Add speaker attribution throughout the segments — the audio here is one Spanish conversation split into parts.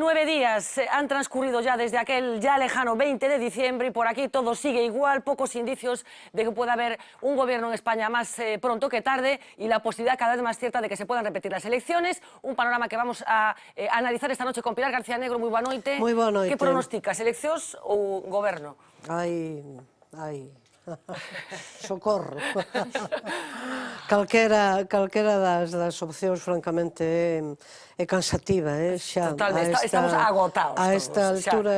Speaker 1: 99 días han transcurrido ya desde aquel ya lejano 20 de diciembre y por aquí todo sigue igual, pocos indicios de que pueda haber un gobierno en España más pronto que tarde y la posibilidad cada vez más cierta de que se puedan repetir las elecciones. Un panorama que vamos a analizar esta noche con Pilar García Negro. Muy boa noite.
Speaker 2: Moi boa noite.
Speaker 1: Que pronosticas, eleccións ou goberno?
Speaker 2: Ai, socorro. calquera das opcións, francamente, é cansativa, xa.
Speaker 1: Totalmente, estamos agotados.
Speaker 2: A esta altura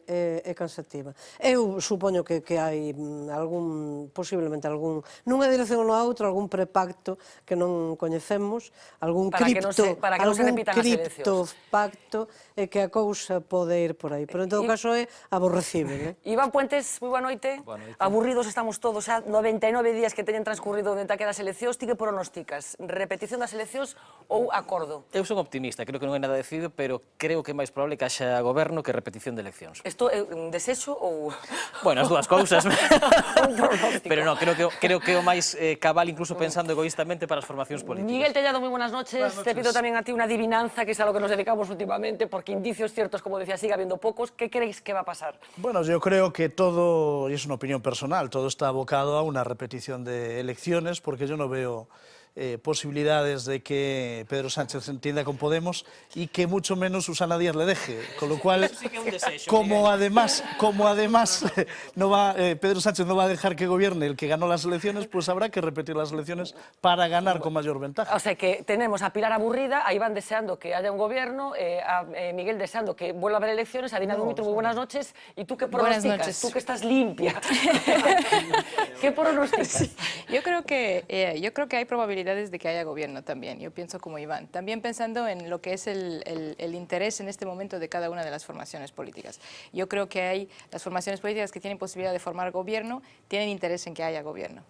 Speaker 2: é cansativa. Eu supoño que hai posiblemente algún, nunha dirección ou na outra, algún prepacto que non coñecemos, algún criptopacto, e que a cousa pode ir por aí. Pero en todo caso é aborrecible.
Speaker 1: Iván Puentes, moi boa noite. Aburridos estamos todos, xa 99 días que teñen transcurrido dentro aquelas eleccións. Ti que pronosticas? Repetición das eleccións ou acordo?
Speaker 3: Eu son optimista, creo que non é nada decidido, pero creo que é máis probable que haxa goberno que repetición de eleccións.
Speaker 1: Isto é un desexo ou...?
Speaker 3: Bueno, as dúas cousas.
Speaker 1: Un pronóstico.
Speaker 3: Pero non, creo que é o máis cabal, incluso pensando egoístamente para as formacións políticas.
Speaker 1: Miguel Tellado, moi buenas noches. Te pido tamén a ti unha adivinanza, que es a lo que nos dedicamos últimamente, porque indicios ciertos, como decía, sigue habiendo pocos. ¿Qué creéis que va a pasar?
Speaker 4: Bueno, yo creo que todo, y es una opinión personal, todo está abocado a una repetición de elecciones, porque yo no veo posibilidades de que Pedro Sánchez se entienda con Podemos y que mucho menos Susana Díaz le deje, con lo cual, como además no va, Pedro Sánchez no va a dejar que gobierne el que ganó las elecciones, pues habrá que repetir las elecciones para ganar con mayor ventaja.
Speaker 1: O sea que tenemos a Pilar aburrida, a Iván deseando que haya un gobierno, a Miguel deseando que vuelva a haber elecciones, a Dina Dumitru, muy buenas noches, y tú qué pronosticas, tú que estás limpia. ¿Qué pronosticas?
Speaker 5: Yo creo que hay probabilidades de que haya gobierno también. Yo pienso como Iván. También pensando en lo que es el interés en este momento de cada una de las formaciones políticas. Yo creo que hay las formaciones políticas que tienen posibilidad de formar gobierno, tienen interés en que haya gobierno.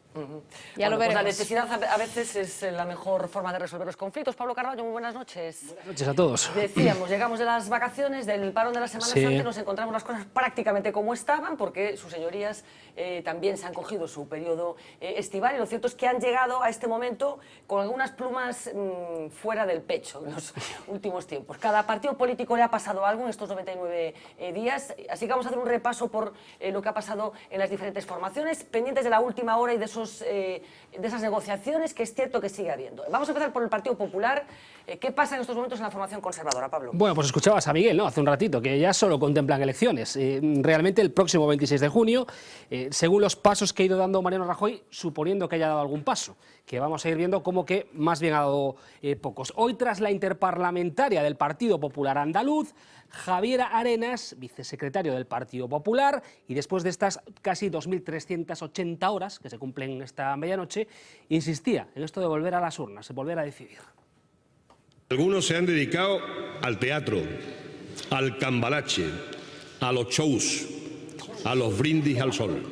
Speaker 5: Ya lo veremos.
Speaker 1: Pues la necesidad a veces es la mejor forma de resolver los conflictos. Pablo Carballo, muy buenas noches.
Speaker 6: Buenas noches a todos.
Speaker 1: Decíamos, llegamos de las vacaciones, del parón de la Semana Santa, nos encontramos las cosas prácticamente como estaban, porque sus señorías también se han cogido su periodo estival, y lo cierto es que han llegado a este momento con algunas plumas fuera del pecho en los últimos tiempos. Cada partido político le ha pasado algo en estos 99 días, así que vamos a hacer un repaso por lo que ha pasado en las diferentes formaciones, pendientes de la última hora y de esas negociaciones que es cierto que sigue habiendo. Vamos a empezar por el Partido Popular. ¿Qué pasa en estos momentos en la formación conservadora, Pablo?
Speaker 6: Bueno, pues escuchabas a Miguel, ¿no?, hace un ratito, que ya solo contemplan elecciones. Realmente el próximo 26 de junio, según los pasos que ha ido dando Mariano Rajoy, suponiendo que haya dado algún paso, que vamos a ir viendo como que más bien ha dado pocos. Hoy, tras la interparlamentaria del Partido Popular Andaluz, Javier Arenas, vicesecretario del Partido Popular, y después de estas casi 2.380 horas que se cumplen esta medianoche, insistía en esto de volver a las urnas, de volver a decidir.
Speaker 7: Algunos se han dedicado al teatro, al cambalache, a los shows, a los brindis al sol.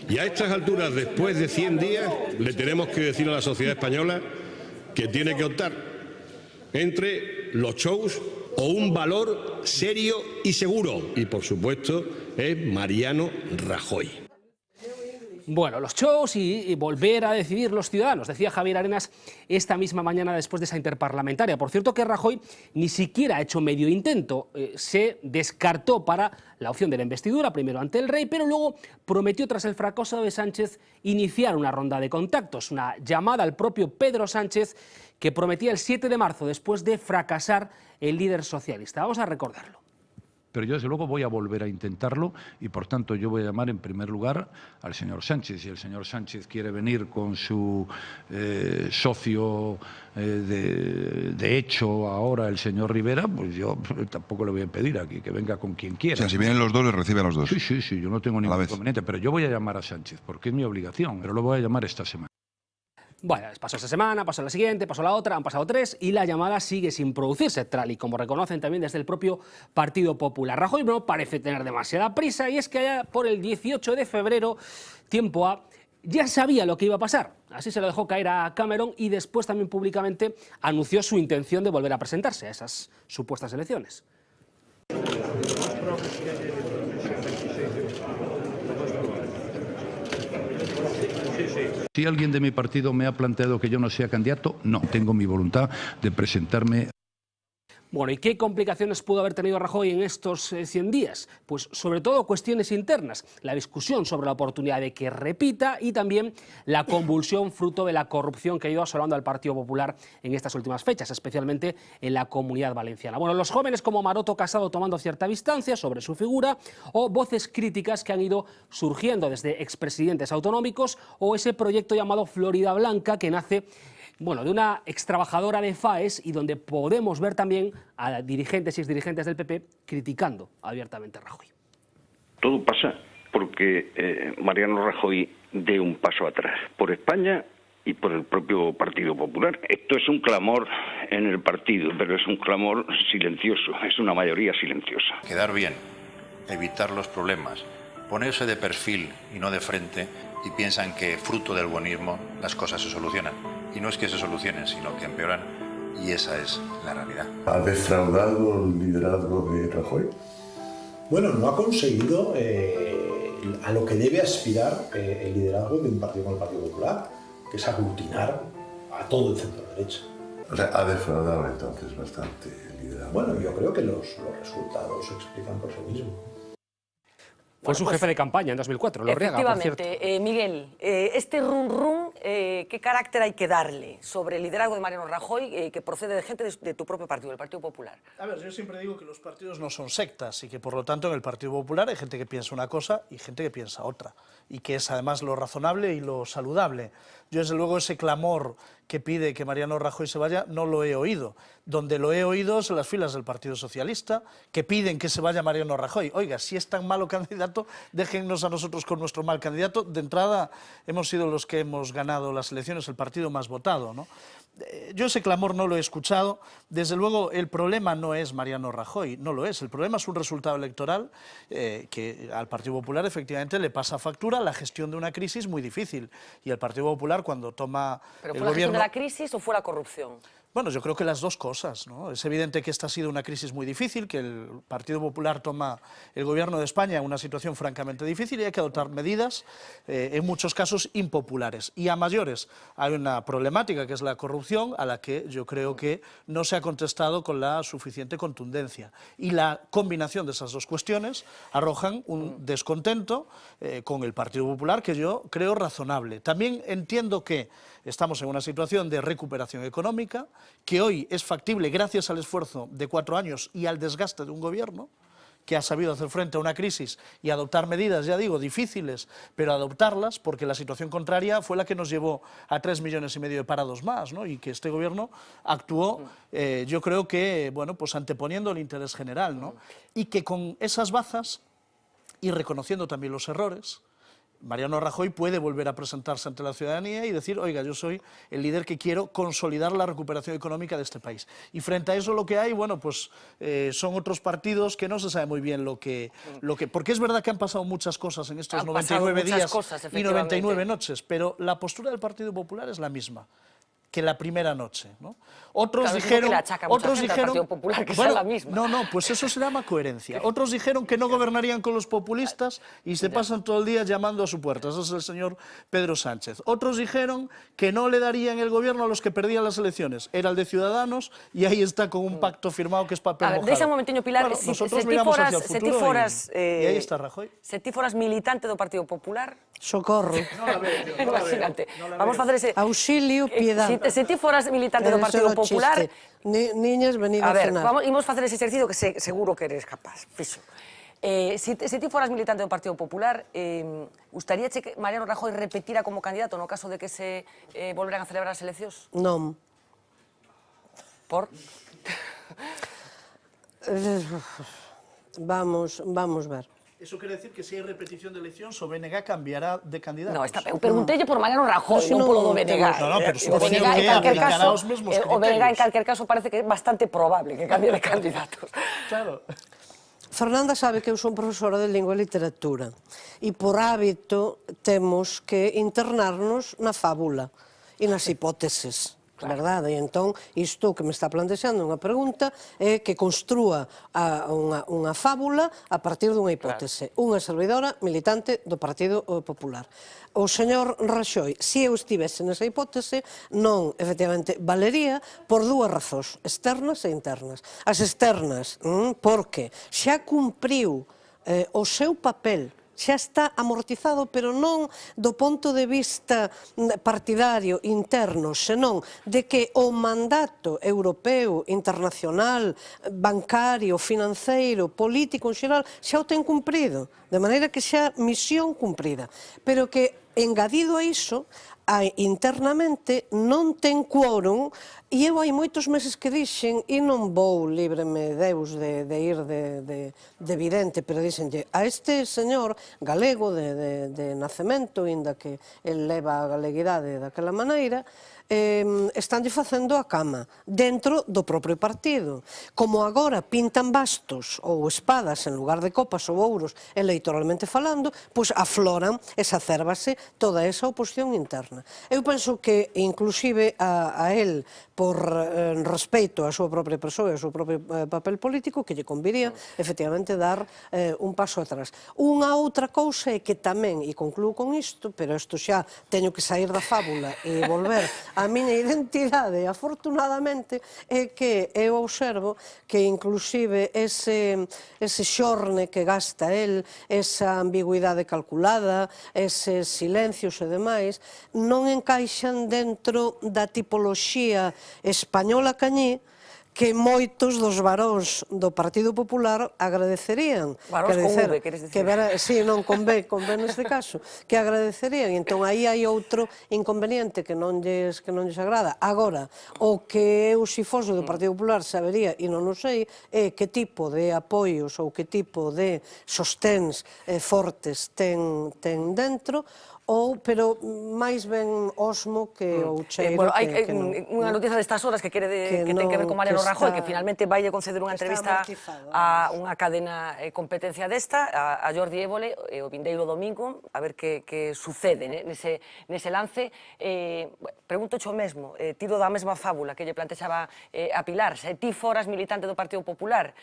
Speaker 7: Y a estas alturas, después de 100 días, le tenemos que decir a la sociedad española que tiene que optar entre los shows o un valor serio y seguro. Y, por supuesto, es Mariano Rajoy.
Speaker 6: Bueno, los shows y volver a decidir los ciudadanos, decía Javier Arenas esta misma mañana después de esa interparlamentaria. Por cierto que Rajoy ni siquiera ha hecho medio intento, se descartó para la opción de la investidura, primero ante el rey, pero luego prometió tras el fracaso de Sánchez iniciar una ronda de contactos, una llamada al propio Pedro Sánchez que prometía el 7 de marzo después de fracasar el líder socialista. Vamos a recordarlo.
Speaker 8: Pero yo desde luego voy a volver a intentarlo y por tanto yo voy a llamar en primer lugar al señor Sánchez. Si el señor Sánchez quiere venir con su socio de hecho ahora, el señor Rivera, pues yo tampoco le voy a pedir aquí que venga con quien quiera.
Speaker 9: O sea, si vienen los dos, les recibe a los dos.
Speaker 8: Sí, yo no tengo ningún inconveniente, pero yo voy a llamar a Sánchez porque es mi obligación, pero lo voy a llamar esta semana.
Speaker 6: Bueno, pasó esta semana, pasó la siguiente, pasó la otra, han pasado 3 y la llamada sigue sin producirse, tal y como reconocen también desde el propio Partido Popular. Rajoy no parece tener demasiada prisa y es que allá por el 18 de febrero, tiempo A, ya sabía lo que iba a pasar. Así se lo dejó caer a Cameron y después también públicamente anunció su intención de volver a presentarse a esas supuestas elecciones.
Speaker 8: Si alguien de mi partido me ha planteado que yo no sea candidato, no. Tengo mi voluntad de presentarme.
Speaker 6: Bueno, ¿y qué complicaciones pudo haber tenido Rajoy en estos 100 días? Pues sobre todo cuestiones internas, la discusión sobre la oportunidad de que repita y también la convulsión fruto de la corrupción que ha ido asolando al Partido Popular en estas últimas fechas, especialmente en la Comunidad Valenciana. Bueno, los jóvenes como Maroto Casado tomando cierta distancia sobre su figura o voces críticas que han ido surgiendo desde expresidentes autonómicos o ese proyecto llamado Florida Blanca que nace de una extrabajadora de FAES y donde podemos ver también a dirigentes y exdirigentes del PP criticando abiertamente a Rajoy.
Speaker 10: Todo pasa porque Mariano Rajoy dé un paso atrás por España y por el propio Partido Popular. Esto es un clamor en el partido, pero es un clamor silencioso, es una mayoría silenciosa.
Speaker 11: Quedar bien, evitar los problemas, ponerse de perfil y no de frente, y piensan que fruto del buenismo las cosas se solucionan. Y no es que se solucionen, sino que empeoran, y esa es la realidad.
Speaker 12: ¿Ha defraudado el liderazgo de Rajoy?
Speaker 13: Bueno, no ha conseguido a lo que debe aspirar el liderazgo de un partido como el Partido Popular, que es aglutinar a todo el centro derecha.
Speaker 12: O sea, ha defraudado entonces bastante el liderazgo.
Speaker 13: Bueno, yo creo que los resultados se explican por sí mismos.
Speaker 6: Fue su jefe de campaña en 2004, Lorriaga, por cierto.
Speaker 1: Efectivamente. Miguel, este run-run, ¿qué carácter hay que darle sobre el liderazgo de Mariano Rajoy que procede de gente de tu propio partido, del Partido Popular?
Speaker 4: A ver, yo siempre digo que los partidos no son sectas y que por lo tanto en el Partido Popular hay gente que piensa una cosa y gente que piensa otra, y que es además lo razonable y lo saludable. Yo desde luego ese clamor que pide que Mariano Rajoy se vaya no lo he oído. Donde lo he oído es en las filas del Partido Socialista, que piden que se vaya Mariano Rajoy. Oiga, si es tan malo candidato, déjennos a nosotros con nuestro mal candidato. De entrada, hemos sido los que hemos ganado las elecciones, el partido más votado, ¿no? Yo ese clamor no lo he escuchado. Desde luego, el problema no es Mariano Rajoy, no lo es. El problema es un resultado electoral que al Partido Popular efectivamente le pasa factura la gestión de una crisis muy difícil. Y el Partido Popular, cuando toma
Speaker 1: ¿Pero
Speaker 4: el
Speaker 1: fue la gestión
Speaker 4: gobierno...
Speaker 1: de la crisis o fue la corrupción?
Speaker 4: Bueno, yo creo que las dos cosas, ¿no? Es evidente que esta ha sido una crisis muy difícil, que el Partido Popular toma el gobierno de España en una situación francamente difícil y hay que adoptar medidas, en muchos casos impopulares. Y a mayores hay una problemática que es la corrupción, a la que yo creo que no se ha contestado con la suficiente contundencia. Y la combinación de esas dos cuestiones arrojan un descontento con el Partido Popular que yo creo razonable. También entiendo que estamos en una situación de recuperación económica, que hoy es factible gracias al esfuerzo de 4 años y al desgaste de un gobierno que ha sabido hacer frente a una crisis y adoptar medidas, ya digo, difíciles, pero adoptarlas, porque la situación contraria fue la que nos llevó a 3,5 millones de parados más, ¿no? Y que este gobierno actuó, yo creo que, bueno, pues anteponiendo el interés general, ¿no? Y que con esas bazas, y reconociendo también los errores, Mariano Rajoy puede volver a presentarse ante la ciudadanía y decir, oiga, yo soy el líder que quiero consolidar la recuperación económica de este país. Y frente a eso lo que hay, bueno, pues son otros partidos que no se sabe muy bien lo que... Porque es verdad que han pasado muchas cosas en estos 99 días y 99 noches, pero la postura del Partido Popular es la misma que la primera noche, ¿no? Otros dijeron,
Speaker 1: Partido Popular, que
Speaker 4: bueno,
Speaker 1: sea la misma.
Speaker 4: No, pues eso se llama coherencia. Otros dijeron que no gobernarían con los populistas y se pasan todo el día llamando a su puerta. Ese es el señor Pedro Sánchez. Otros dijeron que no le darían el gobierno a los que perdían las elecciones. Era el de Ciudadanos y ahí está con un pacto firmado que es papel mojado.
Speaker 1: Deixa un momentiño, Pilar,
Speaker 4: bueno, nosotros miramos hacia el futuro y ahí está Rajoy.
Speaker 1: Se ti foras militante do Partido Popular...
Speaker 2: Socorro.
Speaker 1: Imagínate. Vamos a facer ese...
Speaker 2: Auxilio, piedad.
Speaker 1: Se ti foras militante do Partido Popular...
Speaker 2: Niñas, venid
Speaker 1: a ver,
Speaker 2: cenar.
Speaker 1: imos facer ese exercicio que seguro que eres capaz, fixo. Se ti foras militante do Partido Popular, gustaríache que Mariano Rajoy repetira como candidato no caso de que se volveran a celebrar as eleccións?
Speaker 2: Non.
Speaker 1: Por?
Speaker 2: Vamos ver.
Speaker 4: Eso quiere decir que si hay repetición de eleccións, o BNG cambiará de candidatos.
Speaker 1: No, eu preguntelle por Mariano Rajoy, non polo do BNG.
Speaker 4: No, pero supoño que aplicará os mesmos criterios.
Speaker 1: O BNG, en calquer caso, parece que é bastante probable que cambie de candidatos.
Speaker 4: Claro.
Speaker 2: Fernanda sabe que eu son profesora de lingua e literatura e por hábito temos que internarnos na fábula e nas hipóteses. verdade? E entón, isto que me está plantexando unha pregunta é que construa unha fábula a partir dunha hipótese. Unha servidora militante do Partido Popular. O señor Raxoi, se eu estivese nesa hipótese, non, efectivamente, valería por dúas razóns, externas e internas. As externas, porque xa cumpriu o seu papel, xa está amortizado, pero non do ponto de vista partidario interno, senón de que o mandato europeo, internacional, bancario, financeiro, político en xeral, xa o ten cumprido, de maneira que xa misión cumprida, pero que engadido a iso, internamente non ten quórum, e eu hai moitos meses que dixen, e non vou, líbreme Deus, de ir de evidente, pero dixenlle, a este señor galego de nacemento, inda que el leva a galeguidade daquela maneira, estánlle facendo a cama dentro do propio partido. Como agora pintan bastos ou espadas en lugar de copas ou ouros electoralmente falando, pois afloran, exacérbase toda esa oposición interna. Eu penso que inclusive a él, por respeito á súa propia persoa e ao seu propio papel político, que lle conviría efectivamente dar un paso atrás. Unha outra cousa é que tamén, e concluo con isto, pero isto xa teño que sair da fábula e volver a miña identidade, afortunadamente, é que eu observo que inclusive ese xorne que gasta el, esa ambigüidade calculada, eses silencios e demais, non encaixan dentro da tipoloxía española cañí que moitos dos varóns do Partido Popular agradecerían.
Speaker 1: Varóns con V, queres dicir?
Speaker 2: Sí, non, con B neste caso, que agradecerían. Entón, aí hai outro inconveniente que non lles agrada. Agora, o que eu, se fose do Partido Popular, sabería, e non o sei, é que tipo de apoios ou que tipo de sosténs fortes ten dentro, pero máis ben osmo que o cheiro que non.
Speaker 1: Unha noticia destas horas que ten que ver con Mariano Rajoy, que finalmente vai conceder unha entrevista a unha cadena competencia desta, a Jordi Évole, o vindeiro domingo, a ver que sucede nese lance. Pregunto xo mesmo, tiro da mesma fábula que lle plantexaba a Pilar, se ti foras militante do Partido Popular,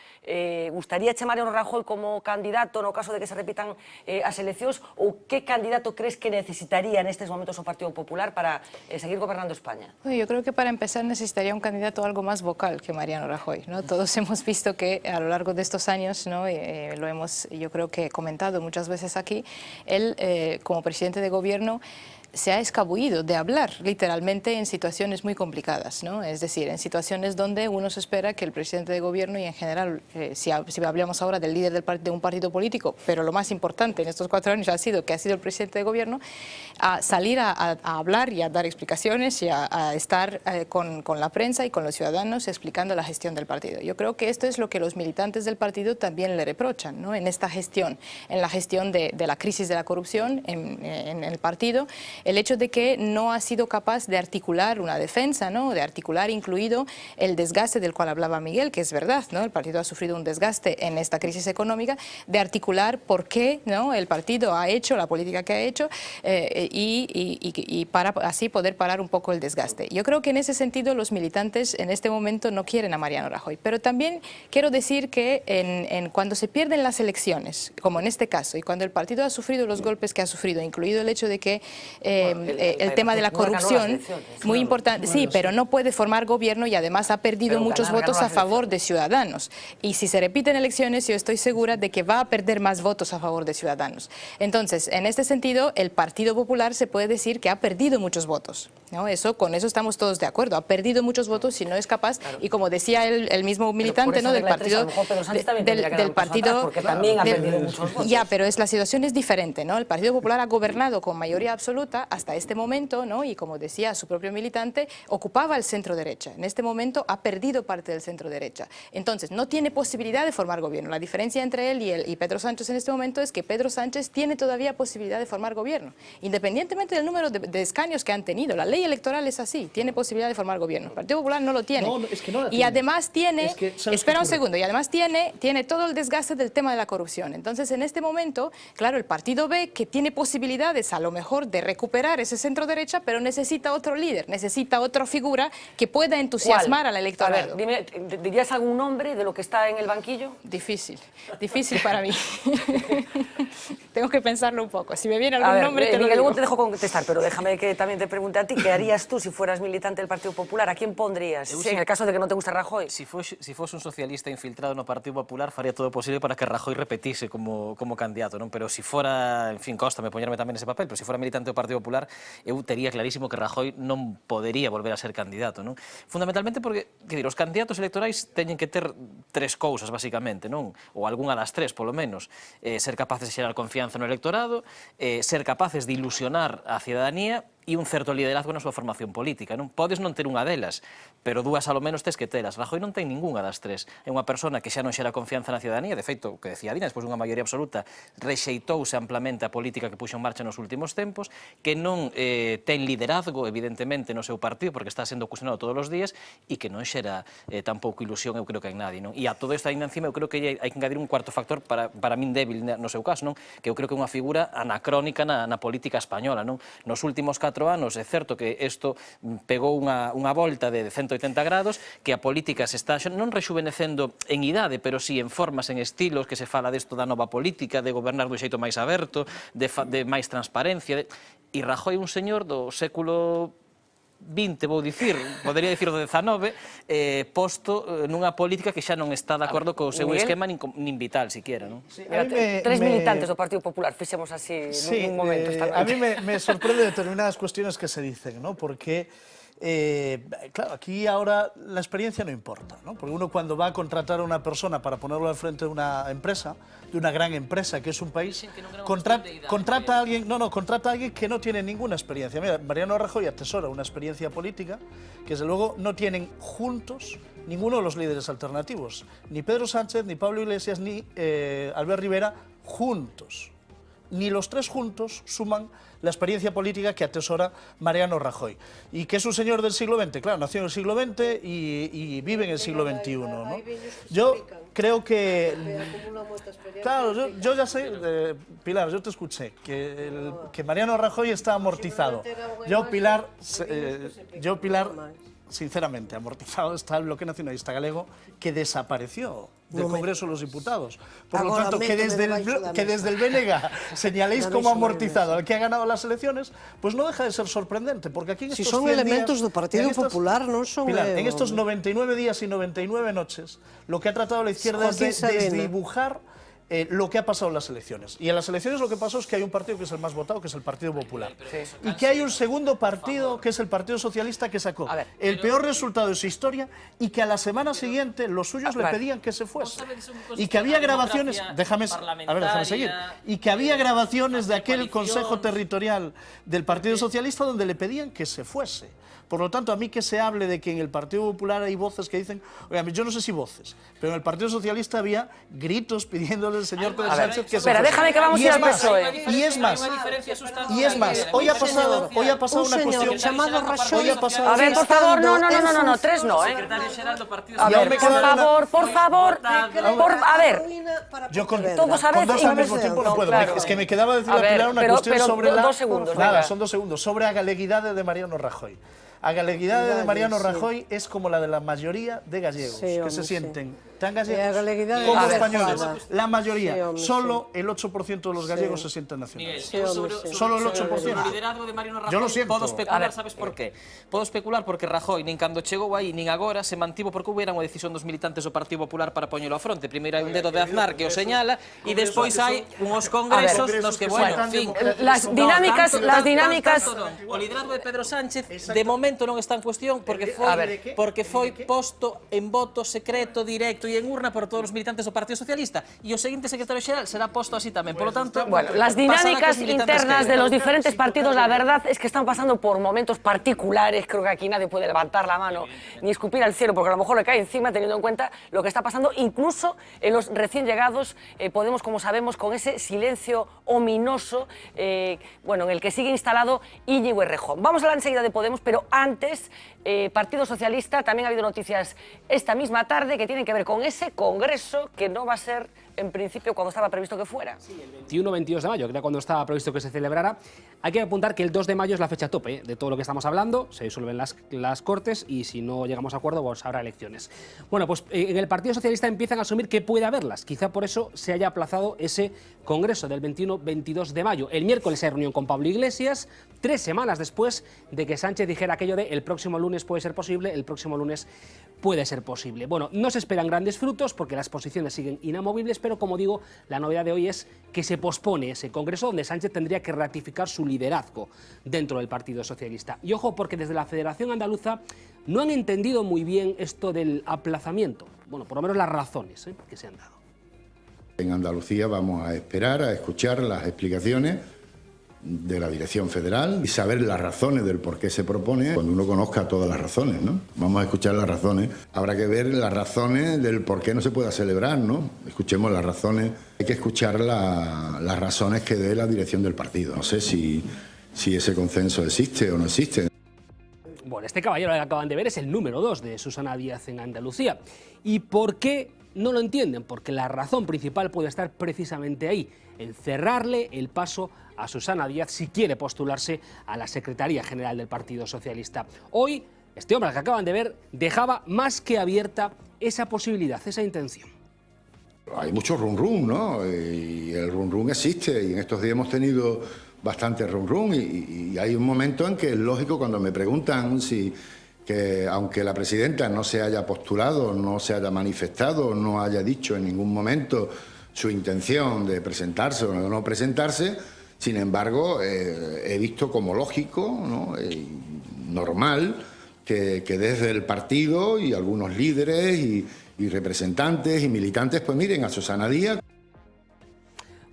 Speaker 1: gustaríache Mariano Rajoy como candidato no caso de que se repitan as eleccións, ou que candidato crees que necesitaría en estos momentos o Partido Popular para seguir gobernando España?
Speaker 5: Yo creo que para empezar necesitaría un candidato algo más vocal que Mariano Rajoy, ¿no? Todos hemos visto que a lo largo de estos años, ¿no? Lo hemos, yo creo que comentado muchas veces aquí, él como presidente de gobierno se ha escabullido de hablar literalmente en situaciones muy complicadas, ¿no? Es decir, en situaciones donde uno se espera que el presidente de gobierno y en general, si hablamos ahora del líder de un partido político, pero lo más importante en estos 4 años ha sido el presidente de gobierno, a salir a hablar y a dar explicaciones y a estar con la prensa y con los ciudadanos explicando la gestión del partido. Yo creo que esto es lo que los militantes del partido también le reprochan, ¿no? En esta gestión, en la gestión de la crisis de la corrupción en el partido, el hecho de que no ha sido capaz de articular una defensa, ¿no? De articular incluido el desgaste del cual hablaba Miguel, que es verdad, ¿no? El partido ha sufrido un desgaste en esta crisis económica, de articular por qué, ¿no? El partido ha hecho la política que ha hecho y para así poder parar un poco el desgaste. Yo creo que en ese sentido los militantes en este momento no quieren a Mariano Rajoy, pero también quiero decir que cuando se pierden las elecciones, como en este caso, y cuando el partido ha sufrido los golpes que ha sufrido, incluido el hecho de que el tema de la corrupción, muy importante, sí, pero no puede formar gobierno y además ha perdido muchos votos a favor de Ciudadanos. Y si se repiten elecciones, yo estoy segura de que va a perder más votos a favor de Ciudadanos. Entonces, en este sentido, el Partido Popular se puede decir que ha perdido muchos votos, ¿no? Con eso estamos todos de acuerdo. Ha perdido muchos votos si no es capaz, y como decía el mismo militante, ¿no? Del partido, del partido,
Speaker 1: porque también ha perdido muchos votos.
Speaker 5: Ya, pero la situación es diferente, ¿no? El Partido Popular ha gobernado con mayoría absoluta hasta este momento, ¿no? Y como decía su propio militante, ocupaba el centro derecha. En este momento ha perdido parte del centro derecha. Entonces, no tiene posibilidad de formar gobierno. La diferencia entre él y Pedro Sánchez en este momento es que Pedro Sánchez tiene todavía posibilidad de formar gobierno, independientemente del número de escaños que han tenido. La ley electoral es así, tiene posibilidad de formar gobierno. El Partido Popular no lo tiene.
Speaker 4: No, es que no la
Speaker 5: y
Speaker 4: tiene.
Speaker 5: además tiene,
Speaker 4: Es que,
Speaker 5: espera un segundo, y además tiene todo el desgaste del tema de la corrupción. Entonces, en este momento, claro, el partido ve que tiene posibilidades a lo mejor de recuperar recuperar ese centro derecha, pero necesita otro líder, necesita otra figura que pueda entusiasmar al electorado.
Speaker 1: A ver, dime, ¿dirías algún nombre de lo que está en el banquillo?
Speaker 5: Difícil para mí. Tengo que pensarlo un poco. Si me viene algún nombre, te lo
Speaker 1: Miguel,
Speaker 5: digo.
Speaker 1: luego te dejo contestar, pero déjame que también te pregunte a ti, ¿qué harías tú si fueras militante del Partido Popular? ¿A quién pondrías? Sí, en el caso de que no te guste Rajoy.
Speaker 3: Si fose un socialista infiltrado no Partido Popular, faría todo o posible para que Rajoy repetise como candidato, non? Pero si fora, en fin, cóstame poñerme tamén ese papel, pero si fora militante do Partido Popular, eu tería clarísimo que Rajoy non podería volver a ser candidato, non? Fundamentalmente porque, que dir, os candidatos electorais teñen que ter tres cousas, basicamente, non? Ou algunha das tres, polo menos. Ser capaces de xerar confianza no electorado, ser capaces de ilusionar a cidadanía e un certo liderazgo na súa formación política, non? Podes non ter unha delas, pero dúas ao menos tes que telas. Rajoy non ten ningunha das tres. É unha persona que xa non xera confianza na cidadanía, de feito, o que decía Dina, despois dunha maioría absoluta, rexeitouse amplamente a política que puxo en marcha nos últimos tempos, que non ten liderazgo, evidentemente, no seu partido, porque está sendo cuestionado todos os días, e que non xera tampouco ilusión, eu creo que en nadie, non? E a todo isto ainda encima, eu creo que hai que engadir un cuarto factor para min débil no seu caso, non? Que eu creo que é unha figura anacrónica na política española, non? Nos últimos 4 anos, é certo que isto pegou unha volta de 180 grados, que a política se está non rexuvenecendo en idade, pero sí en formas, en estilos, que se fala desto da nova política, de gobernar dun xeito máis aberto, de máis transparencia. E Rajoy é un señor do século 20, vou dicir, podería dicir do 19, posto nunha política que xa non está de acordo co seu esquema nin vital, siquiera, non?
Speaker 1: Tres militantes do Partido Popular, fixemos así nun momento.
Speaker 4: A mí me sorprende determinadas cuestiones que se dicen, ¿no? Porque, claro, aquí ahora la experiencia no importa, ¿no? Porque uno cuando va a contratar a una persona para ponerlo al frente de una empresa, de una gran empresa que es un país, contrata a alguien, contrata a alguien que no tiene ninguna experiencia. Mira, Mariano Rajoy atesora una experiencia política que desde luego no tienen juntos ninguno de los líderes alternativos, ni Pedro Sánchez, ni Pablo Iglesias, ni Albert Rivera juntos. Ni los tres juntos suman la experiencia política que atesora Mariano Rajoy. Y que es un señor del siglo XX, claro, nació en el siglo XX y vive en el siglo XXI, ¿no? Yo creo que... Claro, yo ya sé, Pilar, yo te escuché, que Mariano Rajoy está amortizado. Yo, Pilar, sinceramente, amortizado está el bloque nacionalista galego, que desapareció del Congreso de los Diputados. Por lo tanto, que desde el BNG señaléis como amortizado al que ha ganado las elecciones, pues no deja de ser sorprendente, porque aquí en estos 100 días...
Speaker 2: Si son elementos del Partido Popular, no son...
Speaker 4: Pilar, en estos 99 días y 99 noches, lo que ha tratado la izquierda es de desdibujar lo que ha pasado en las elecciones. Y en las elecciones lo que pasó es que hay un partido que es el más votado, que es el Partido Popular. Y que hay un segundo partido, que es el Partido Socialista, que sacó el peor resultado de su historia y que a la semana siguiente los suyos le pedían que se fuese. Y que había grabaciones... Déjame seguir. Y que había grabaciones de aquel Consejo Territorial del Partido Socialista donde le pedían que se fuese. Por lo tanto, a mí que se hable de que en el Partido Popular hay voces que dicen... Oigan, yo no sé si voces, pero en el Partido Socialista había gritos pidiéndole al señor Pedro Sánchez que se fuese.
Speaker 1: Déjame que vamos a ir al PSOE.
Speaker 4: Y es más, hoy ha pasado una cuestión...
Speaker 1: A ver, por favor, no, tres no, ¿eh? A ver, por favor, a ver.
Speaker 4: Yo con
Speaker 1: todos a
Speaker 4: dos al mismo tiempo no puedo. Es que me quedaba decir a Pilar una cuestión sobre la...
Speaker 1: 2 segundos.
Speaker 4: Nada, son 2 segundos. Sobre a galeguidade de Mariano Rajoy. A galeguidade de Mariano Rajoy es como la de la mayoría de gallegos, que se sienten tan gallegos como españoles. La mayoría, solo el 8% de los gallegos se sienten nacionales. Solo el 8%.
Speaker 3: Liderazgo de Mariano Rajoy,
Speaker 4: yo lo siento.
Speaker 3: Podo especular, sabes por qué? Podo especular porque Rajoy, nin cando chegou aí, nin agora, se mantivo porque hubiera unha decisión dos militantes do Partido Popular para poñelo a fronte. Primeiro hai un dedo de Aznar que o señala e despois hai uns congresos nos que, bueno, en fin...
Speaker 1: Las dinámicas...
Speaker 3: O liderazgo de Pedro Sánchez, de momento non está en cuestión porque foi posto en voto secreto, directo e en urna por todos os militantes do Partido Socialista e o seguinte secretario xeral será posto así tamén. Por lo tanto,
Speaker 1: bueno, las dinámicas internas de los diferentes partidos, la verdad es que están pasando por momentos particulares. Creo que aquí nadie puede levantar la mano ni escupir al cielo porque a lo mejor le cae encima, teniendo en cuenta lo que está pasando incluso en los recién llegados. Podemos, como sabemos, con ese silencio ominoso, bueno, en el que sigue instalado Íñigo Errejón. Vamos a hablar enseguida de Podemos, pero antes, Partido Socialista, también ha habido noticias esta misma tarde que tienen que ver con ese congreso que no va a ser en principio, cuando estaba previsto que fuera.
Speaker 6: 21-22 de mayo, que era cuando estaba previsto que se celebrara. Hay que apuntar que el 2 de mayo es la fecha tope de todo lo que estamos hablando, se disuelven las Cortes y si no llegamos a acuerdo, pues habrá elecciones. Bueno, pues en el Partido Socialista empiezan a asumir que puede haberlas, quizá por eso se haya aplazado ese congreso del 21-22 de mayo. El miércoles hay reunión con Pablo Iglesias, 3 semanas después de que Sánchez dijera aquello de el próximo lunes puede ser posible, el próximo lunes puede ser posible. Bueno, no se esperan grandes frutos porque las posiciones siguen inamovibles, pero como digo, la novedad de hoy es que se pospone ese congreso donde Sánchez tendría que ratificar su liderazgo dentro del Partido Socialista. Y ojo, porque desde la Federación Andaluza no han entendido muy bien esto del aplazamiento. Bueno, por lo menos las razones que se han dado.
Speaker 14: En Andalucía vamos a esperar a escuchar las explicaciones de la Dirección Federal y saber las razones del por qué se propone cuando uno conozca todas las razones, ¿no? Vamos a escuchar las razones. Habrá que ver las razones del por qué no se pueda celebrar, ¿no? Escuchemos las razones. Hay que escuchar las razones que dé la dirección del partido. No sé si ese consenso existe o no existe.
Speaker 6: Bueno, este caballero que acaban de ver es el número 2 de Susana Díaz en Andalucía. ¿Y por qué no lo entienden? Porque la razón principal puede estar precisamente ahí, en cerrarle el paso a Susana Díaz si quiere postularse a la Secretaría General del Partido Socialista. Hoy, este hombre que acaban de ver dejaba más que abierta esa posibilidad, esa intención.
Speaker 14: Hay mucho rum-rum, ¿no? Y el rum-rum existe, y en estos días hemos tenido bastante rum-rum, y hay un momento en que es lógico cuando me preguntan si que aunque la presidenta no se haya postulado, no se haya manifestado, no haya dicho en ningún momento su intención de presentarse o de no presentarse, sin embargo, he visto como lógico, ¿no? Normal, que desde el partido y algunos líderes y representantes y militantes pues miren a Susana Díaz.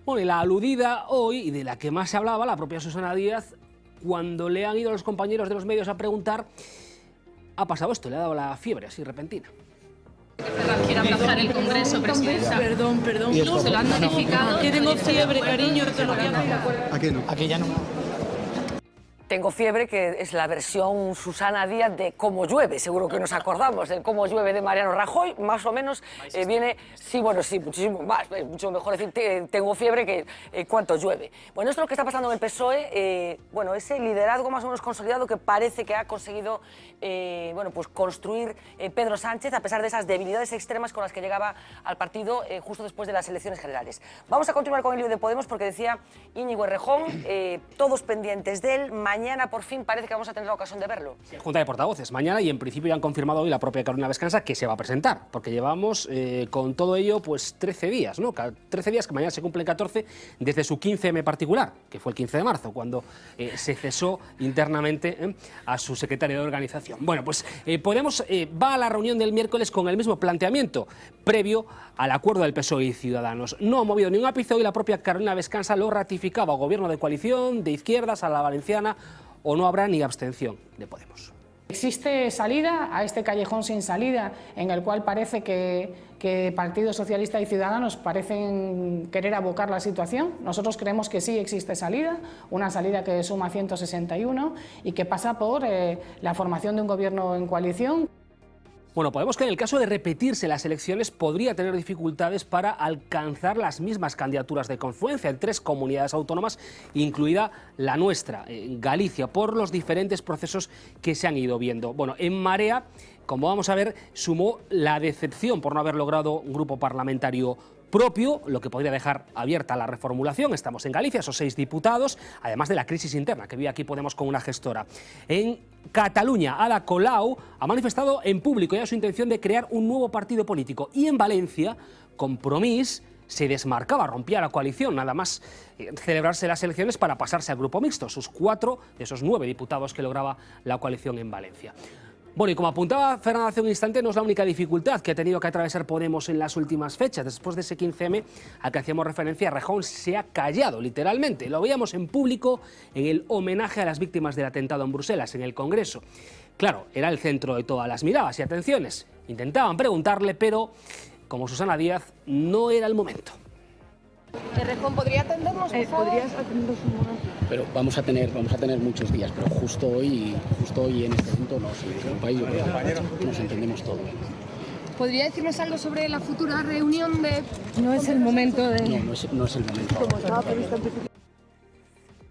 Speaker 6: Bueno, y la aludida hoy, y de la que más se hablaba, la propia Susana Díaz, cuando le han ido los compañeros de los medios a preguntar, ha pasado esto, le ha dado la fiebre así repentina.
Speaker 15: Quiere aplazar el Congreso, presidenta. Perdón. Se lo han notificado. Que tengo fiebre, cariño.
Speaker 16: ¿A qué no? Aquí ya no.
Speaker 1: Tengo fiebre, que es la versión Susana Díaz de Cómo llueve, seguro que nos acordamos del Cómo llueve de Mariano Rajoy, más o menos viene, sí, bueno, sí, muchísimo más, mucho mejor decir tengo fiebre que cuánto llueve. Bueno, esto es lo que está pasando en el PSOE, bueno, ese liderazgo más o menos consolidado que parece que ha conseguido, bueno, pues construir Pedro Sánchez, a pesar de esas debilidades extremas con las que llegaba al partido justo después de las elecciones generales. Vamos a continuar con el lío de Podemos porque decía Íñigo Errejón, todos pendientes de él. Mañana por fin parece que vamos a tener la ocasión de verlo.
Speaker 6: Junta de portavoces mañana, y en principio ya han confirmado hoy la propia Carolina Vescanza que se va a presentar, porque llevamos con todo ello pues 13 días, ¿no? 13 días que mañana se cumplen 14 desde su 15M particular, que fue el 15 de marzo, cuando se cesó internamente a su secretario de organización. Bueno, pues Podemos va a la reunión del miércoles con el mismo planteamiento previo al acuerdo del PSOE y Ciudadanos. No ha movido ni un ápice, hoy la propia Carolina Vescanza lo ratificaba, gobierno de coalición, de izquierdas, a la valenciana, o no habrá ni abstención de Podemos.
Speaker 17: ¿Existe salida a este callejón sin salida en el cual parece que Partido Socialista y Ciudadanos parecen querer abocar la situación? Nosotros creemos que sí existe salida, una salida que suma 161 y que pasa por la formación de un gobierno en coalición.
Speaker 6: Bueno, Podemos que en el caso de repetirse las elecciones podría tener dificultades para alcanzar las mismas candidaturas de confluencia en 3 comunidades autónomas, incluida la nuestra, Galicia, por los diferentes procesos que se han ido viendo. Bueno, en Marea, como vamos a ver, sumó la decepción por no haber logrado un grupo parlamentario propio, lo que podría dejar abierta la reformulación. Estamos en Galicia, esos 6 diputados, además de la crisis interna que vive aquí Podemos con una gestora. En Cataluña, Ada Colau ha manifestado en público ya su intención de crear un nuevo partido político, y en Valencia, Compromís se desmarcaba, rompía la coalición, nada más celebrarse las elecciones para pasarse al grupo mixto, sus 4 de esos 9 diputados que lograba la coalición en Valencia. Bueno, y como apuntaba Fernando hace un instante, no es la única dificultad que ha tenido que atravesar Podemos en las últimas fechas. Después de ese 15M al que hacíamos referencia, Errejón se ha callado, literalmente. Lo veíamos en público en el homenaje a las víctimas del atentado en Bruselas, en el Congreso. Claro, era el centro de todas las miradas y atenciones. Intentaban preguntarle, pero, como Susana Díaz, no era el momento.
Speaker 15: Errejón, ¿podría atendernos? ¿Podrías atendernos un momento?
Speaker 18: Pero vamos a tener muchos días, pero justo hoy en este punto nos entendemos todos.
Speaker 15: ¿Podría decirnos algo sobre la futura reunión de...? No es el momento de...
Speaker 18: No es el momento.
Speaker 15: Como estaba previsto en principio.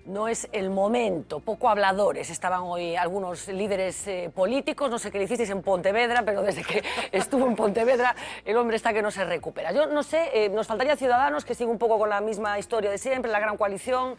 Speaker 1: No es el momento, poco habladores. Estaban hoy algunos líderes políticos, no sé qué le hicisteis en Pontevedra, pero desde que estuvo en Pontevedra el hombre está que no se recupera. Yo no sé, nos faltaría Ciudadanos, que sigue un poco con la misma historia de siempre, la gran coalición,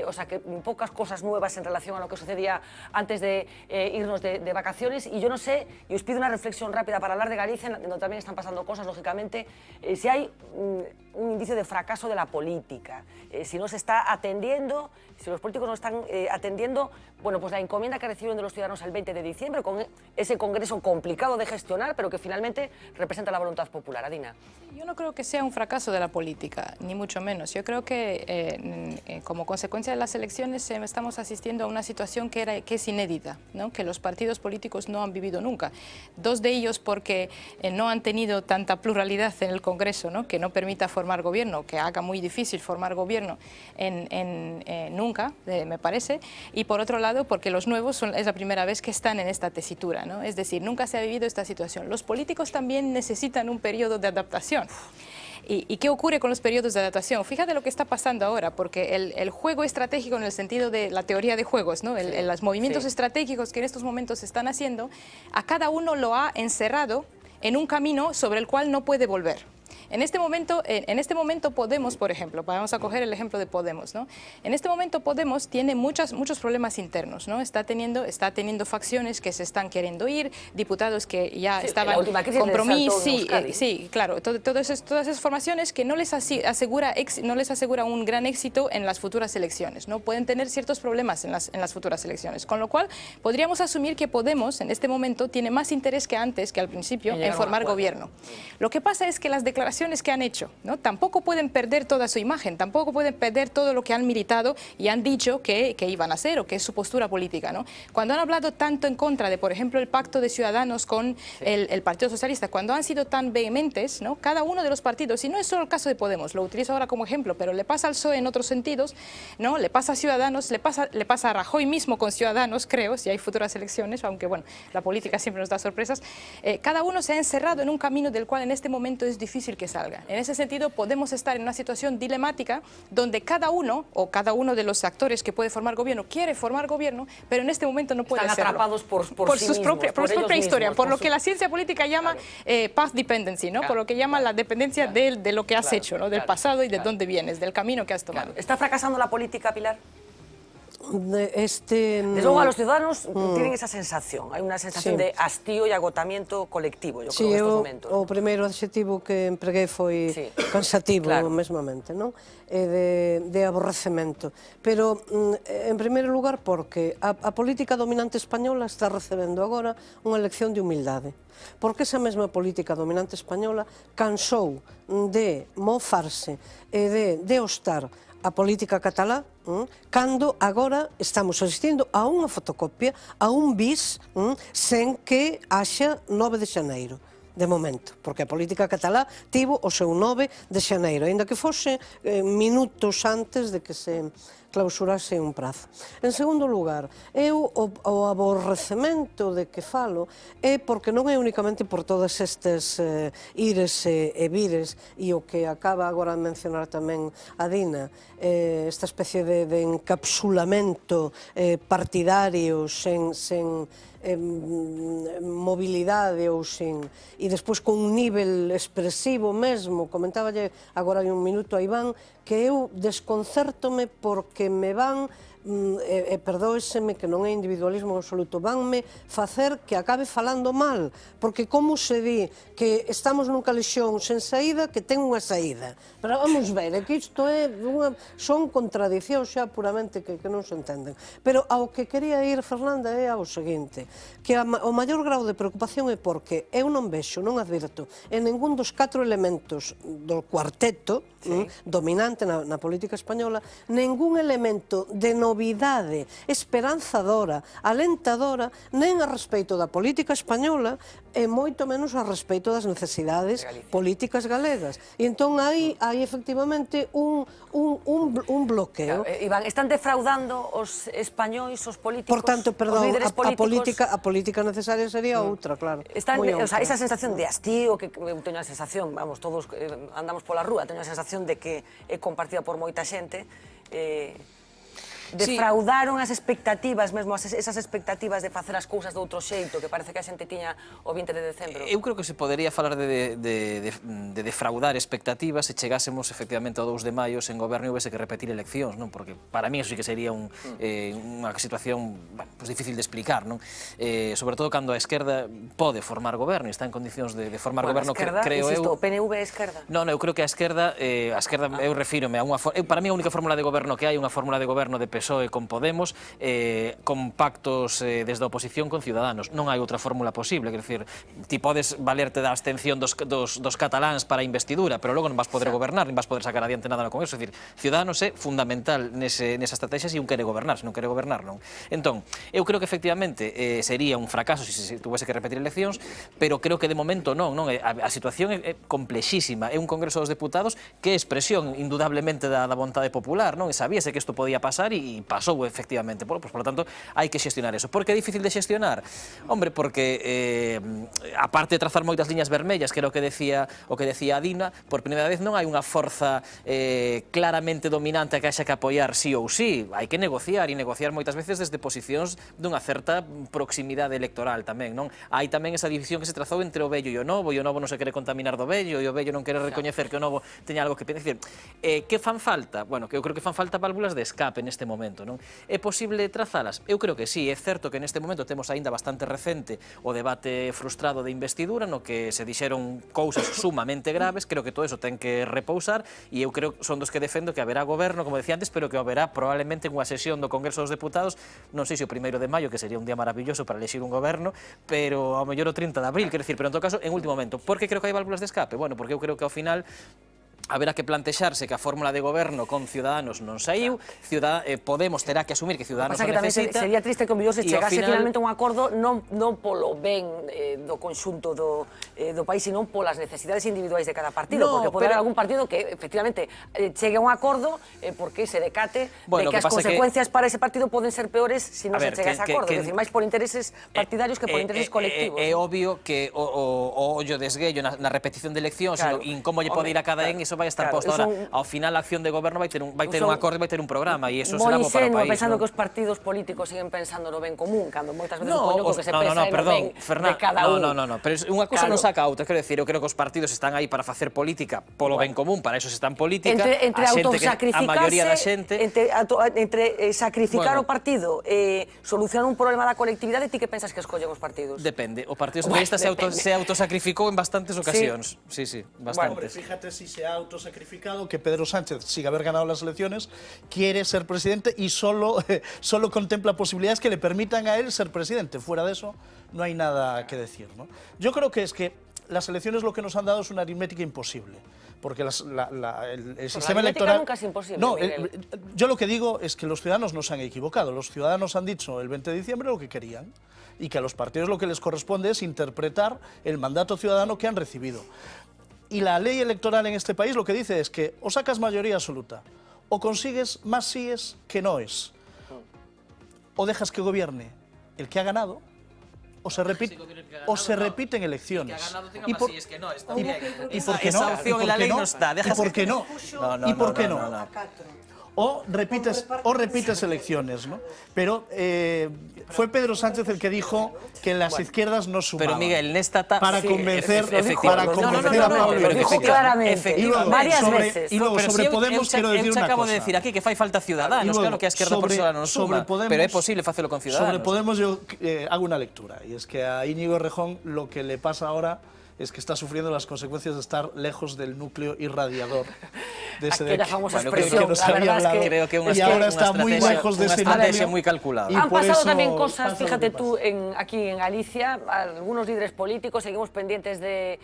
Speaker 1: o sea que pocas cosas nuevas en relación a lo que sucedía antes de irnos de vacaciones. Y yo no sé, y os pido una reflexión rápida para hablar de Galicia, donde también están pasando cosas, lógicamente, si hay un indicio de fracaso de la política, si no se está atendiendo, si los políticos no están atendiendo, bueno, pues la encomienda que recibieron de los ciudadanos el 20 de diciembre, con ese congreso complicado de gestionar, pero que finalmente representa la voluntad popular. Adina.
Speaker 5: Yo no creo que sea un fracaso de la política, ni mucho menos. Yo creo que como consecuencia de las elecciones estamos asistiendo a una situación que es inédita, ¿no? Que los partidos políticos no han vivido nunca. Dos de ellos porque no han tenido tanta pluralidad en el Congreso, ¿no? Que no permita formar gobierno, que haga muy difícil formar gobierno nunca, me parece. Y por otro lado, porque los nuevos es la primera vez que están en esta tesitura, ¿no? Es decir, nunca se ha vivido esta situación. Los políticos también necesitan un periodo de adaptación. ¿Y qué ocurre con los periodos de adaptación? Fíjate lo que está pasando ahora, porque el juego estratégico en el sentido de la teoría de juegos, ¿no? Los movimientos estratégicos que en estos momentos se están haciendo, a cada uno lo ha encerrado en un camino sobre el cual no puede volver. En este momento Podemos, por ejemplo, vamos a coger el ejemplo de Podemos, ¿no? En este momento Podemos tiene muchos problemas internos, ¿no? Está teniendo facciones que se están queriendo ir, diputados que ya estaban compromisos, sí, claro, todas esas formaciones que no les asegura un gran éxito en las futuras elecciones, ¿no? Pueden tener ciertos problemas en las futuras elecciones, con lo cual podríamos asumir que Podemos en este momento tiene más interés que antes, que al principio, en formar gobierno. Lo que pasa es que las declaraciones que han hecho, ¿no? Tampoco pueden perder toda su imagen, tampoco pueden perder todo lo que han militado y han dicho que iban a hacer o que es su postura política, ¿no? Cuando han hablado tanto en contra de, por ejemplo, el pacto de Ciudadanos con el Partido Socialista, cuando han sido tan vehementes, ¿no? Cada uno de los partidos, y no es solo el caso de Podemos, lo utilizo ahora como ejemplo, pero le pasa al PSOE en otros sentidos, ¿no? Le pasa a Ciudadanos, le pasa a Rajoy mismo con Ciudadanos, creo, si hay futuras elecciones, aunque bueno, la política siempre nos da sorpresas. Cada uno se ha encerrado en un camino del cual en este momento es difícil que salga. En ese sentido, podemos estar en una situación dilemática donde cada uno de los actores que puede formar gobierno quiere formar gobierno, pero en este momento no puede hacerlo.
Speaker 1: Están atrapados por su
Speaker 5: propia historia, por lo que la ciencia política llama path dependency, ¿no? Por lo que llama la dependencia de lo que has hecho, ¿no? Del pasado y de dónde vienes, del camino que has tomado.
Speaker 1: ¿Está fracasando la política, Pilar? Desde luego a los ciudadanos tienen esa sensación, hai unha sensación de hastío e agotamiento colectivo, yo creo, nestes momentos.
Speaker 2: O primeiro adxetivo que empreguei foi cansativo, mesmamente, non? E de aborrecemento. Pero, en primeiro lugar, porque a política dominante española está recebendo agora unha lección de humildade. Porque esa mesma política dominante española cansou de mofarse e de hostar a política catalá, cando agora estamos asistindo a unha fotocopia, a un bis, sen que haxa 9 de xaneiro, de momento, porque a política catalá tivo o seu 9 de xaneiro, aínda que fose minutos antes de que se clausurase un prazo. En segundo lugar, o aborrecemento de que falo é porque non é únicamente por todas estes ires e vires e o que acaba agora de mencionar tamén a Dina, esta especie de encapsulamento partidario sen mobilidade ou e despois con un nivel expresivo mesmo, comentáballe agora hai un minuto a Iván, que eu desconcértome porque me van perdóeseme que non é individualismo absoluto, vanme facer que acabe falando mal, porque como se di que estamos nun calexón sen saída que ten unha saída, pero vamos ver, é que isto son contradicións xa puramente que non se entenden, pero ao que quería ir, Fernanda, é ao seguinte, que o maior grau de preocupación é porque eu non vexo, non advirto en ningún dos 4 elementos do cuarteto dominante na política española, ningún elemento de novidade esperanzadora, alentadora, nen a respeito da política española e moito menos a respeito das necesidades políticas galegas. E entón hai efectivamente un bloqueo.
Speaker 1: Iván, están defraudando os españois, os políticos,
Speaker 2: por tanto, perdón,
Speaker 1: os líderes políticos?
Speaker 2: a política necesaria sería outra, claro.
Speaker 1: Esa sensación de hastío, que eu teño a sensación, vamos, todos andamos pola rúa, teño a sensación de que é compartida por moita xente, defraudaron as expectativas, mesmo esas expectativas de facer as cousas de outro xeito, que parece que a xente tiña o 20 de decembro.
Speaker 3: Eu creo que se podería falar de defraudar expectativas se chegásemos efectivamente ao 2 de maio sen goberno e houvese que repetir eleccións, non? Porque para mí eso sí que sería unha situación difícil de explicar, non? Sobre todo cando a esquerda pode formar goberno e está en condicións de formar goberno, creo eu...
Speaker 1: Insisto, o PNV é esquerda?
Speaker 3: Non, eu creo que a esquerda, eu refírome a unha... Para mí a única fórmula de goberno que hai é unha fórmula de goberno de PSOE con Podemos, con pactos desde a oposición con Ciudadanos. Non hai outra fórmula posible, quer dicir, ti podes valerte da abstención dos cataláns para a investidura, pero logo non vas poder gobernar, non vas poder sacar adiante nada no Congreso. É dicir, Ciudadanos é fundamental nesa estrategia se un quere gobernar, se non quere gobernar, non. Entón, eu creo que efectivamente sería un fracaso se tuvese que repetir eleccións, pero creo que de momento non. A situación é complexísima, é un Congreso dos Deputados que é expresión indudablemente da vontade popular, non? E sabíase que isto podía pasar e pasou efectivamente. Por lo tanto, hai que xestionar eso. Por que é difícil de xestionar? Hombre, porque aparte de trazar moitas liñas vermellas, que era o que decía Adina, por primeira vez non hai unha forza claramente dominante a que haxa que apoiar sí ou sí. Hai que negociar, e negociar moitas veces desde posicións dunha certa proximidade electoral tamén, non? Hai tamén esa división que se trazou entre o vello e o novo non se quere contaminar do vello, e o vello non quere recoñecer que o novo teña algo que pensar. Que fan falta? Bueno, que eu creo que fan falta válvulas de escape neste momento, non? É posible trazalas? Eu creo que sí. É certo que neste momento temos aínda bastante recente o debate frustrado de investidura, no que se dixeron cousas sumamente graves. Creo que todo eso ten que repousar, e eu creo que son dos que defendo que haberá goberno, como decía antes, pero que haberá probablemente unha sesión do Congreso dos Deputados, non sei se o 1º de maio, que sería un día maravilloso para elegir un goberno, pero ao mellor o 30 de abril, quero dicir, pero en todo caso, en último momento. Por que creo que hai válvulas de escape? Bueno, porque eu creo que ao final haberá que plantexarse que a fórmula de goberno con Ciudadanos non saiu, Podemos terá que asumir que Ciudadanos o necesita.
Speaker 1: Sería triste que o mellor se chegase finalmente a un acordo non polo ben do conxunto do país, sino polas necesidades individuais de cada partido, porque pode haber algún partido que efectivamente chegue a un acordo porque se decate de que as consecuencias para ese partido poden ser peores se non se chega a ese acordo, é dicir, máis por intereses partidarios que por intereses colectivos.
Speaker 3: É obvio que o ollo de esguello na repetición de eleccións e como lle pode ir a cada en, iso vai estar posto. Ahora, ao final a acción de goberno vai ter un acordo e vai ter un programa, e iso será bo para o país.
Speaker 1: Pensando que os partidos políticos siguen pensando no ben común, cando moitas veces o que se pensa no ben de cada un.
Speaker 3: No, pero unha cousa non saca a outra, quero dicir, eu creo que os partidos están aí para facer política polo ben común, para eso se están política,
Speaker 1: entre
Speaker 3: a maioría da xente...
Speaker 1: Entre sacrificar o partido e solucionar un problema da colectividade, ti que pensas que escollen os partidos?
Speaker 3: Depende, o Partido Socialista se autosacrificou en bastantes ocasións. Sí, bastantes.
Speaker 4: Fíjate si se ha autosacrificado, que Pedro Sánchez, sin haber ganado las elecciones, quiere ser presidente y solo contempla posibilidades que le permitan a él ser presidente. Fuera de eso, no hay nada que decir, ¿no? Yo creo que es que las elecciones lo que nos han dado es una aritmética imposible, porque el sistema electoral...
Speaker 1: Nunca es imposible,
Speaker 4: no, yo lo que digo es que los ciudadanos no se han equivocado. Los ciudadanos han dicho el 20 de diciembre lo que querían, y que a los partidos lo que les corresponde es interpretar el mandato ciudadano que han recibido. Y la ley electoral en este país lo que dice es que o sacas mayoría absoluta, o consigues más síes que noes, o dejas que gobierne el que ha ganado, o se repiten elecciones.
Speaker 3: ¿Y por
Speaker 4: qué no?
Speaker 3: Esa opción en la ley no está.
Speaker 4: ¿Y por qué no? ¿Y por qué no? O repites elecciones, ¿no? Pero fue Pedro Sánchez el que dijo que las izquierdas no sumaban.
Speaker 3: Pero Miguel, nesta
Speaker 4: para convencer a Pablo
Speaker 1: Iglesias. Claramente, varias veces.
Speaker 4: Y luego sobre Podemos quiero decir una cosa.
Speaker 3: Acabo de decir aquí que fai falta Ciudadanos, claro que a esquerda por sola non suma, pero é posible facelo con Ciudadanos.
Speaker 4: Sobre Podemos yo hago una lectura, y es que a Íñigo Errejón lo que le pasa ahora es que está sufriendo las consecuencias de estar lejos del núcleo irradiador de ese
Speaker 1: Aquella famosa expresión,
Speaker 4: que nos
Speaker 1: la
Speaker 4: había
Speaker 1: verdad
Speaker 4: hablado,
Speaker 3: creo que
Speaker 4: y ahora está muy lejos de ese núcleo.
Speaker 3: muy calculada.
Speaker 1: Han pasado también cosas, fíjate tú, aquí en Galicia, algunos líderes políticos, seguimos pendientes de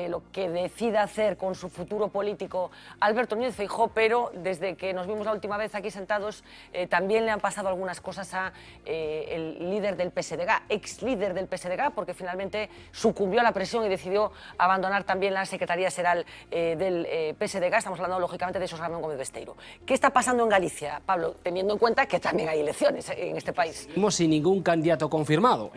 Speaker 1: lo que decida hacer con su futuro político Alberto Núñez Feijóo, pero desde que nos vimos la última vez aquí sentados, también le han pasado algunas cosas a el líder del PSDG, ex líder del PSDG, porque finalmente sucumbió a la presión y decidió abandonar también la Secretaría Xeral del PSDG. Estamos hablando, lógicamente, de Xosé Ramón Gómez Besteiro. ¿Qué está pasando en Galicia, Pablo, teniendo en cuenta que también hay elecciones en este país?
Speaker 6: Seguimos sin ningún candidato confirmado.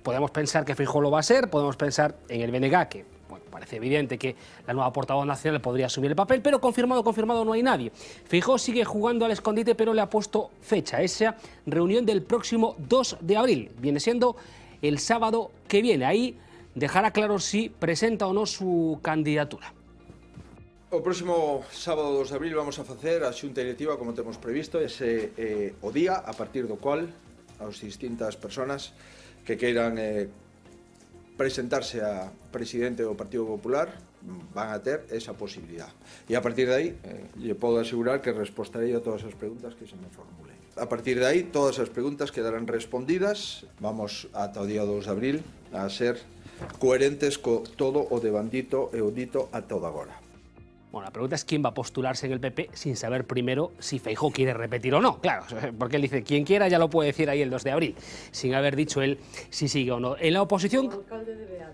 Speaker 6: Podemos pensar que Feijóo lo va a ser, podemos pensar en el BNG, que bueno, parece evidente que la nueva portavoz nacional podría asumir el papel, pero confirmado no hay nadie. Feijóo sigue jugando al escondite, pero le ha puesto fecha. Esa reunión del próximo 2 de abril. Viene siendo el sábado que viene. Ahí dejará claro si presenta o no su candidatura.
Speaker 19: O próximo sábado 2 de abril vamos a facer a xunta directiva como temos previsto, ese o día a partir do cual as distintas persoas que queiran presentarse a presidente do Partido Popular van a ter esa posibilidad. E a partir de aí, lle podo asegurar que respostarei a todas as preguntas que se me formulen. A partir de aí, todas as preguntas quedarán respondidas. Vamos ata o día 2 de abril a ser coherentes co todo o devandito e o dito ata o de agora.
Speaker 6: Bueno, la pregunta es quién va a postularse en el PP sin saber primero si Feijóo quiere repetir o no. Claro, porque él dice, quien quiera ya lo puede decir ahí el 2 de abril, sin haber dicho él si sigue o no. En la oposición,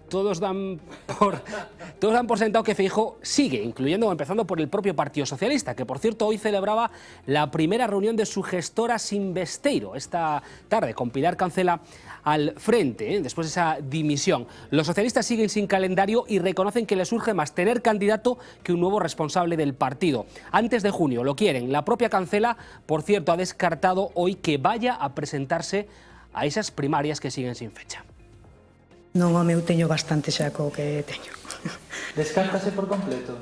Speaker 6: todos dan por sentado que Feijóo sigue, incluyendo o empezando por el propio Partido Socialista, que por cierto hoy celebraba la primera reunión de su gestora sin Besteiro, esta tarde, con Pilar Cancela al frente, después de esa dimisión. Los socialistas siguen sin calendario y reconocen que les urge más tener candidato que un nuevo responsable del partido. Antes de junio lo quieren. La propia Cancela, por cierto, ha descartado hoy que vaya a presentarse a esas primarias que siguen sin fecha.
Speaker 20: Non, home, eu teño bastante xa co que teño.
Speaker 21: Descártase por completo?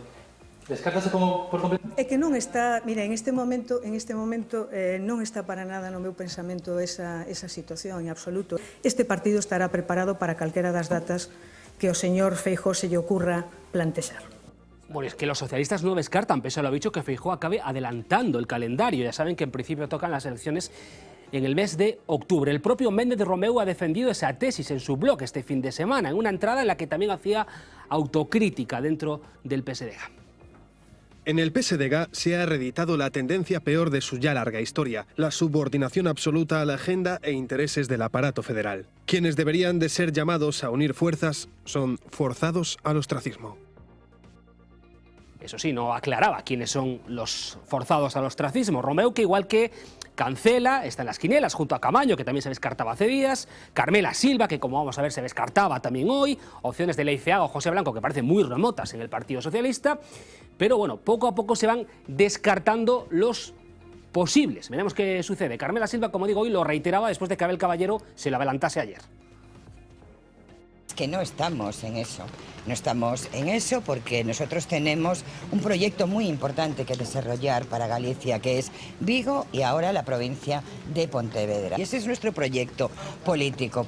Speaker 21: Descártase como por completo?
Speaker 20: É que non está, mira, en este momento non está para nada no meu pensamento esa situación en absoluto. Este partido estará preparado para calquera das datas que o señor Feijóo se lle ocurra plantexar.
Speaker 6: Bueno, es que los socialistas no descartan, pese a lo dicho, que Feijóo acabe adelantando el calendario. Ya saben que en principio tocan las elecciones en el mes de octubre. El propio Méndez de Romeu ha defendido esa tesis en su blog este fin de semana, en una entrada en la que también hacía autocrítica dentro del PSDG.
Speaker 22: En el PSDG se ha reeditado la tendencia peor de su ya larga historia, la subordinación absoluta a la agenda e intereses del aparato federal. Quienes deberían de ser llamados a unir fuerzas son forzados al ostracismo.
Speaker 6: Eso sí, no aclaraba quiénes son los forzados al ostracismo. Romeu, que igual que Cancela, está en las quinielas, junto a Camaño, que también se descartaba hace días, Carmela Silva, que como vamos a ver se descartaba también hoy, opciones de Leiceaga o José Blanco, que parecen muy remotas en el Partido Socialista, pero bueno, poco a poco se van descartando los posibles. Veremos qué sucede. Carmela Silva, como digo, hoy lo reiteraba después de que Abel Caballero se lo adelantase ayer.
Speaker 23: Que no estamos en eso. No estamos en eso porque nosotros tenemos un proyecto muy importante que desarrollar para Galicia, que es Vigo y ahora la provincia de Pontevedra. Y ese es nuestro proyecto político.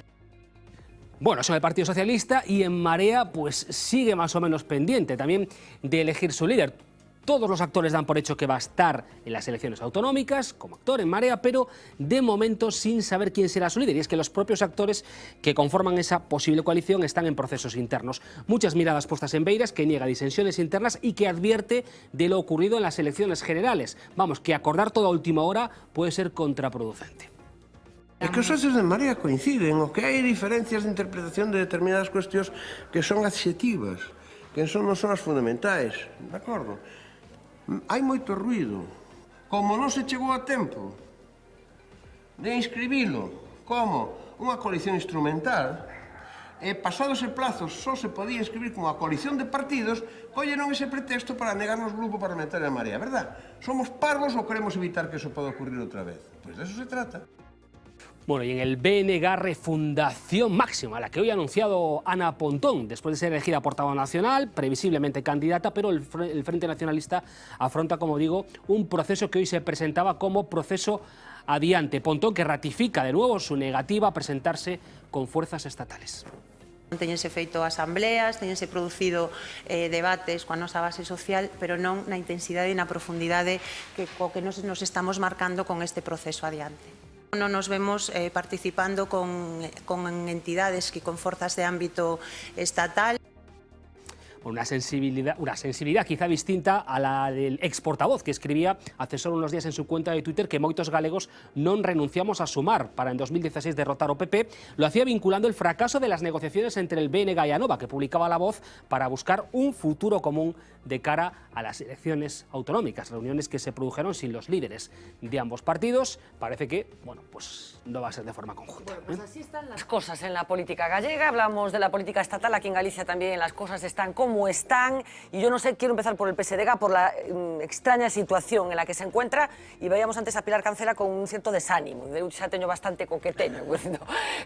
Speaker 6: Bueno, eso en el Partido Socialista, y en Marea pues sigue más o menos pendiente también de elegir su líder. Todos los actores dan por hecho que va a estar en las elecciones autonómicas, como actor en Marea, pero de momento sin saber quién será su líder. Y es que los propios actores que conforman esa posible coalición están en procesos internos. Muchas miradas puestas en Beiras, que niega disensiones internas y que advierte de lo ocurrido en las elecciones generales. Vamos, que acordar todo a última hora puede ser contraproducente.
Speaker 24: É que os socios de Marea coinciden, o que hai diferencias de interpretación de determinadas cuestións que son adxetivas, que non son as fundamentais, de acordo? Hai moito ruído. Como non se chegou a tempo de inscribilo como unha coalición instrumental, e pasados e plazos só se podía inscribir como a coalición de partidos, colleron ese pretexto para negarnos grupo parlamentario a Marea, verdad? Somos parvos ou queremos evitar que eso poda ocurrir outra vez? Pois de eso se trata.
Speaker 6: Bueno, y en el BNG refundación máxima, la que hoy ha anunciado Ana Pontón, después de ser elegida portavoz nacional, previsiblemente candidata, pero el Frente Nacionalista afronta, como digo, un proceso que hoy se presentaba como proceso adiante. Pontón, que ratifica de nuevo su negativa a presentarse con fuerzas estatales.
Speaker 7: Teñense feito asambleas, teñense producido debates coa nosa base social, pero non na intensidade e na profundidade que nos estamos marcando con este proceso adiante. Non nos vemos participando con entidades que con forzas de ámbito estatal.
Speaker 6: Una sensibilidad quizá distinta a la del ex portavoz que escribía hace solo unos días en su cuenta de Twitter que moitos galegos non renunciamos a Sumar para en 2016 derrotar o PP. Lo hacía vinculando el fracaso de las negociaciones entre el BNG y Anova, que publicaba La Voz, para buscar un futuro común de cara a las elecciones autonómicas, reuniones que se produjeron sin los líderes de ambos partidos. Parece que, bueno, pues no va a ser de forma conjunta.
Speaker 1: Bueno, pues así están las cosas en la política gallega. Hablamos de la política estatal, aquí en Galicia también las cosas están como están, y yo no sé, quiero empezar por el PSDG, por la extraña situación en la que se encuentra, y veíamos antes a Pilar Cancela con un cierto desánimo. Eu xa teño bastante coqueteño,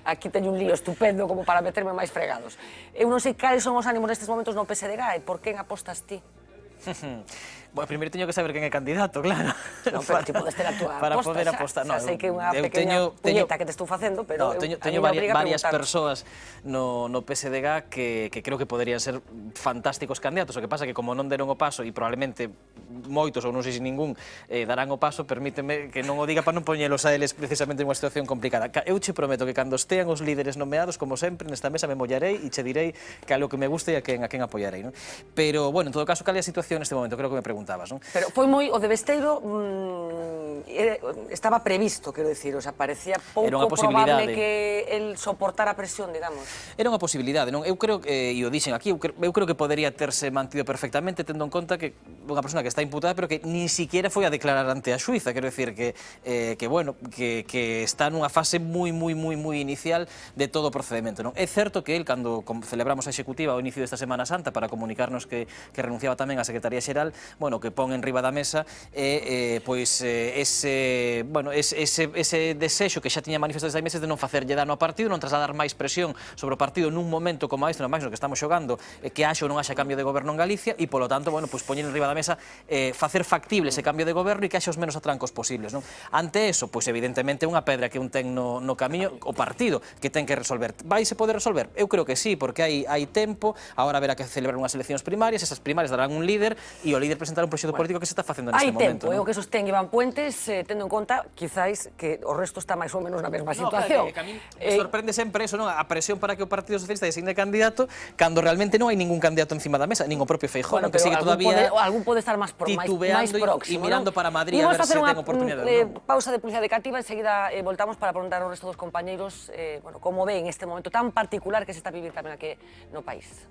Speaker 1: aquí teño un lío estupendo como para meterme máis fregados. Eu non sei cales son os ánimos nestes momentos no PSDG, e por quen apostas ti?
Speaker 3: Bueno, primeiro teño que saber quen é candidato, claro.
Speaker 1: Non, pero ti podes ter a tua
Speaker 3: para
Speaker 1: aposta,
Speaker 3: poder apostar.
Speaker 1: xa sei que é unha pequena puñeta que te estou facendo, pero
Speaker 3: teño varias persoas no PSDG que creo que poderían ser fantásticos candidatos. O que pasa que como non deron o paso e probablemente moitos, ou non sei se ningún, darán o paso, permíteme que non o diga para non poñelos a eles precisamente en unha situación complicada. Eu che prometo que cando estean os líderes nomeados, como sempre, nesta mesa me mollarei e che direi que a lo que me guste e a quen apoiarei, non? Pero, bueno, en todo caso, cal é a situación neste momento? Creo que me preguntabas, non?
Speaker 1: Pero foi moi, o de Besteiro estaba previsto, quero dicir, o sea, parecía pouco probable que el soportara a presión, digamos.
Speaker 3: Era unha posibilidade, non? Eu creo, e o dixen aquí, eu creo que podería terse mantido perfectamente, tendo en conta que unha persona que está imputada, pero que ni siquiera foi a declarar ante a xuíza, quero dicir que está nunha fase moi inicial de todo o procedimento, non? É certo que el, cando celebramos a executiva ao inicio desta Semana Santa para comunicarnos que renunciaba tamén á Secretaría Xeral, bueno, que pon en riba da mesa pois ese desexo que xa tiña manifestado desde hai meses de non facerlle dano ao partido, non trasladar máis presión sobre o partido nun momento como este, máis no que estamos xogando, que haxa ou non haxa cambio de goberno en Galicia, e polo tanto, bueno, pois poñer en riba da mesa facer factible ese cambio de goberno e que haxa os menos atrancos posibles, non? Ante eso, pois evidentemente unha pedra que un ten no camiño o partido que ten que resolver. Vaise poder resolver? Eu creo que sí, porque hai tempo, agora haberá que celebrar unhas eleccións primarias, esas primarias darán un líder e o líder presentará un proxecto político que se está facendo neste momento.
Speaker 1: Hai tempo, é o que sostén Iván Puentes, tendo en conta, quizáis, que o resto está máis ou menos na mesma situación.
Speaker 3: Que a mí me sorprende sempre eso, non? A presión para que o Partido Socialista designe candidato, cando realmente non hai ningún candidato encima da mesa, nin o propio Feijóo, que sigue todavía
Speaker 1: algún pode estar máis próximo
Speaker 3: e mirando para Madrid a ver se ten oportunidade.
Speaker 1: Pausa de publicidade cativa, enseguida voltamos para preguntar ao resto dos compañeiros como ven este momento tan particular que se está vivindo tamén aquí no país.